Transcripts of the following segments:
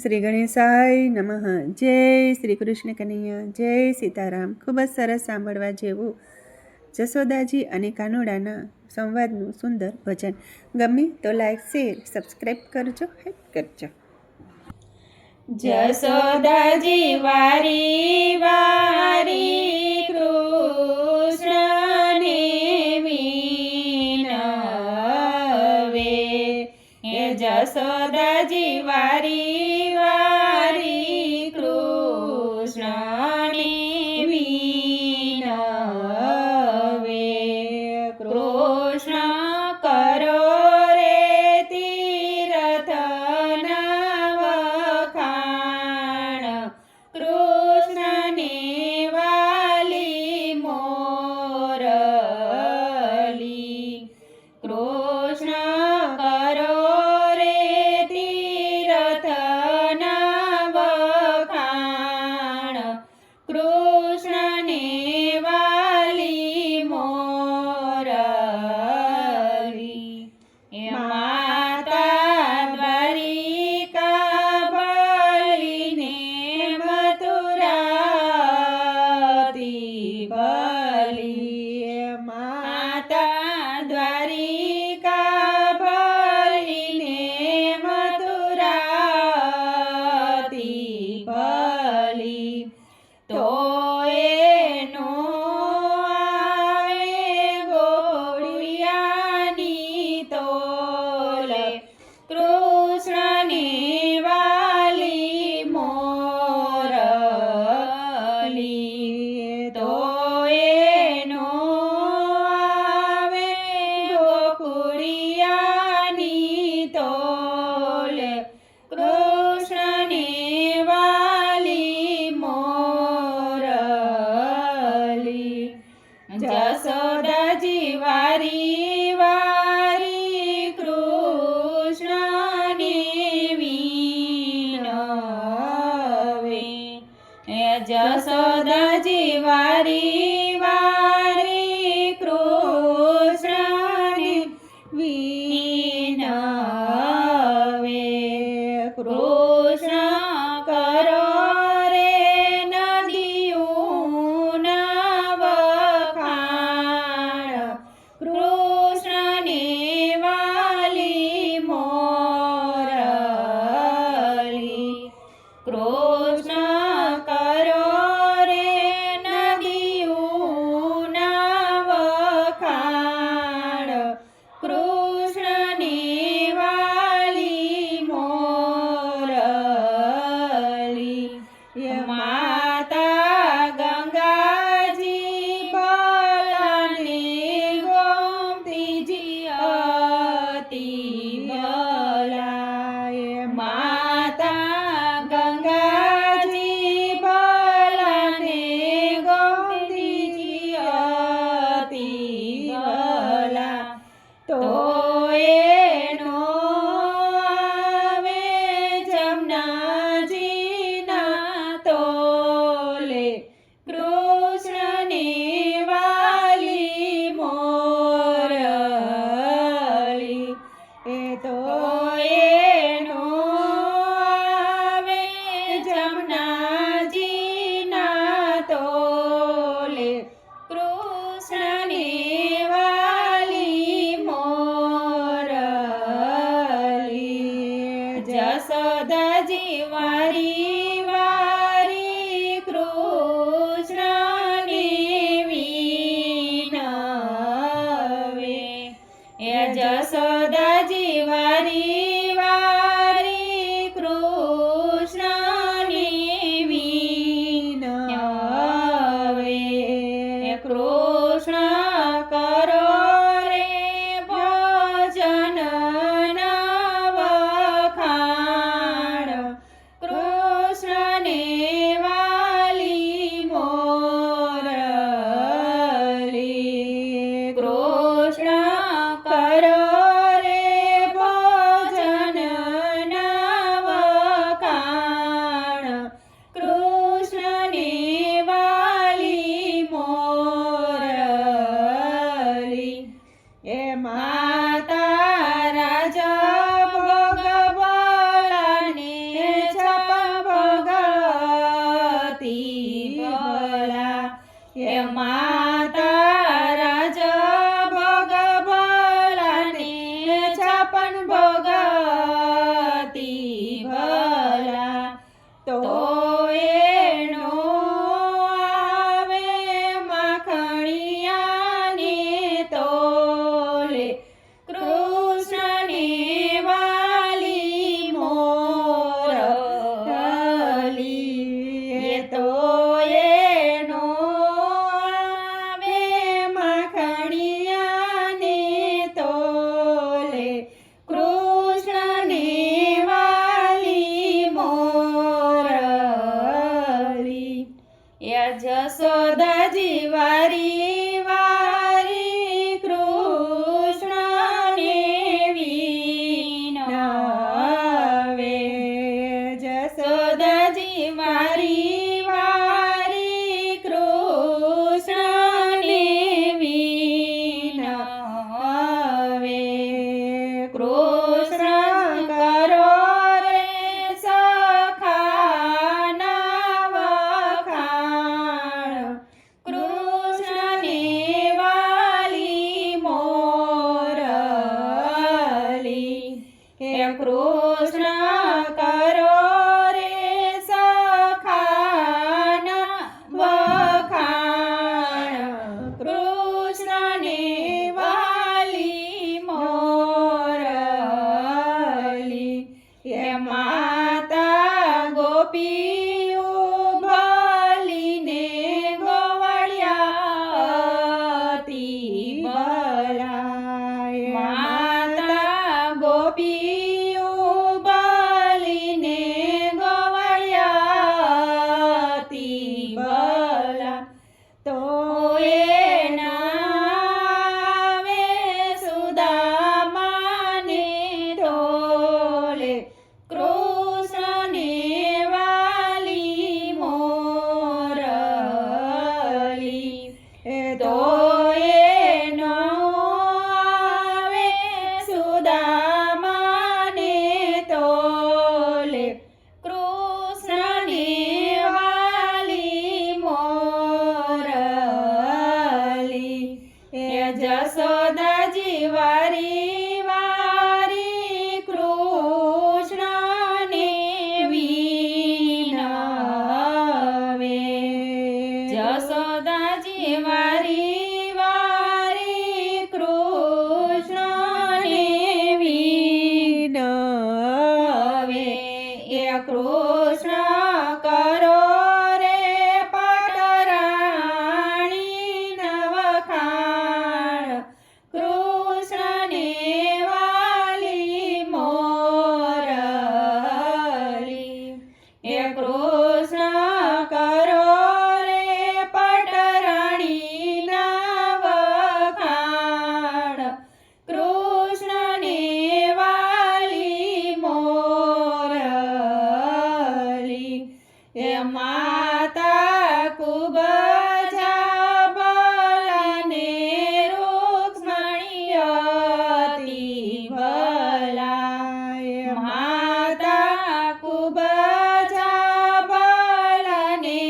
શ્રી ગણેશાય નમઃ. જય શ્રી કૃષ્ણ કનૈયા, જય સીતારામ. ખૂબ જ સરસ સાંભળવા જેવું જશોદાજી અને કાનુડાના સંવાદનું સુંદર ભજન. ગમે તો લાઈક, શેર, સબસ્ક્રાઈબ કરજો, હેલ્પ કરજો. જશોદાજી વારી વારી કૃષ્ણને વિનવે, જશોદાજી વારી વારી કૃષ્ણને વિનવે, કૃષ્ણ કરો રે તીર્થના વખાણ, કૃષ્ણને વાલી મોરલી, કૃષ્ણ કરો રે તીર્થના વખાણ, કૃષ્ણને વાલી મોરલી. માતા દ્વારિકા બલીને મથુરાથી બલી, માતા દ્વારિકા બલીને મથુરાથી બલી, તો એનો આવે ગોળિયાની તોલે, કૃષ્ણને વાલી મોરલી, તો એનો આવે ગોકુળિયાની તોલે, કૃષ્ણને વાલી મોરલી. જશોદાજી વારી વારી કૃષ્ણને વિનવે, જશોદાજી વારી વારી કૃષ્ણને વિનવે, કૃષ્ણ કરો રે નદીઓના વખાણ, કૃષ્ણને વાલી મોરલી, કૃષ્ણ કરો રે નદીઓના વખાણ, કૃષ્ણને વાલી મોરલી. માતા ગંગાજી બલને ગોમતીજી અતિ બલાય, માતા ગંગાજી બલને ગોમતીજી અતિ બલા, તો એનો આવે જમનાજીના તોલે, કૃષ્ણને વાલી મોરલી, એ તો એનો આવે જમનાજીના તોલે, કૃષ્ણને વાલી મોરલી. જશોદાજી વારી વારી કૃષ્ણને વિનવે, જશોદાજી વારી વારી કૃષ્ણને વિનવે, કૃષ્ણ કરો રે ભજનના વખાણ, કૃષ્ણને વાલી મોરલી, કૃષ્ણ કરો રે ભજનના વખાણ, કૃષ્ણને વાલી મોરલી. એ માતા રાજા ભોગ બલને છ જશોદાજી વારી વારી કૃષ્ણને વિનવે. જશોદાજી વારી વારી કૃષ્ણને વિનવે. એ કૃષ્ણ કરો રે પટરાણી નવખાણ. કૃષ્ણને વાલી મોરલી. એ કૃષ્ણ કરો રે પટરાણી નવખાણ. કૃષ્ણને વાલી મોરલી. એ માતા કુબજા બલાને રૂક્ષ્મણી અતિ ભલા. એ માતા કુબજા બલાને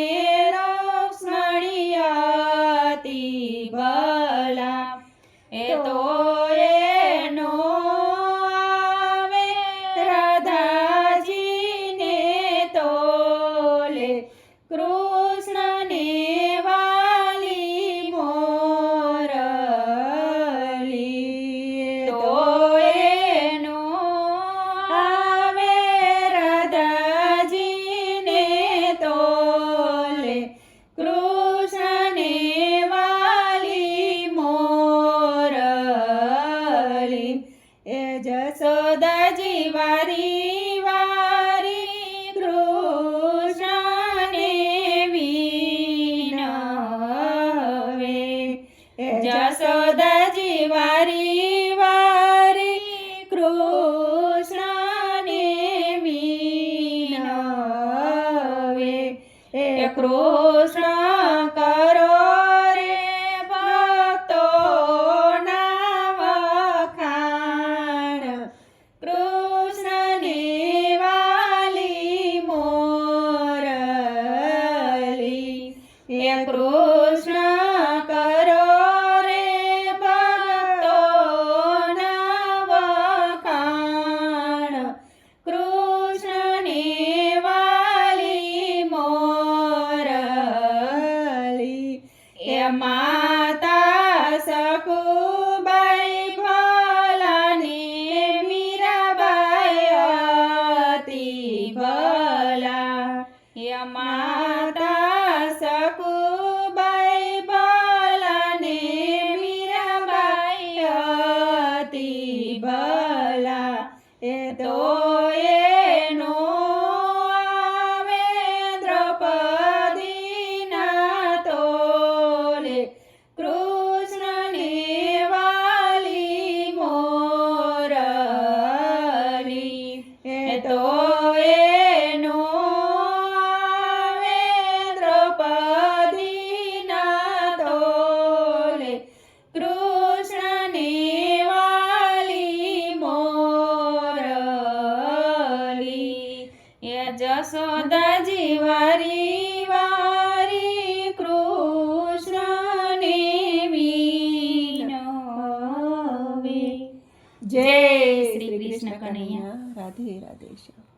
રૂક્ષ્મણી અતિ ભલા. એ તો એનો આવે રાધાજીને તોલે. કૃષ્ણને વાલી મોરલી. તો એનો આવે રાધાજીને તોલે. કૃષ્ણને વાલી મોરલી. એ જશોદાજી વારી વારી કૃષ્ણને વિનવે. એ જશોદાજી વારી વારી કૃષ્ણને વિનવે. એ કૃષ્ણ કરો રે ભક્તોના વખાણ. કૃષ્ણને વાલી મોરલી. એ કૃષ્ણ કરો રે ભક્તોના વખાણ. કૃષ્ણને વાલી મોરલી. એ માતા સકુબાઈ ભલાને મીરાબાઈ અતિ ભલા. એ માતા સકુબાઈ ભલાને મીરાબાઈ અતિ ભલા. એ તો એનો આવે દ્રૌપદીના તોલે. કૃષ્ણને વાલી મોરલી. એ તો એનો આવે દ્રૌપદીના તોલે. કૃષ્ણને વાલી મોરલી. એ જશોદાજી વારી વારી કૃષ્ણને વિનવે. જય શ્રી કૃષ્ણ કનૈયા. રાધે રાધે શ્યામ.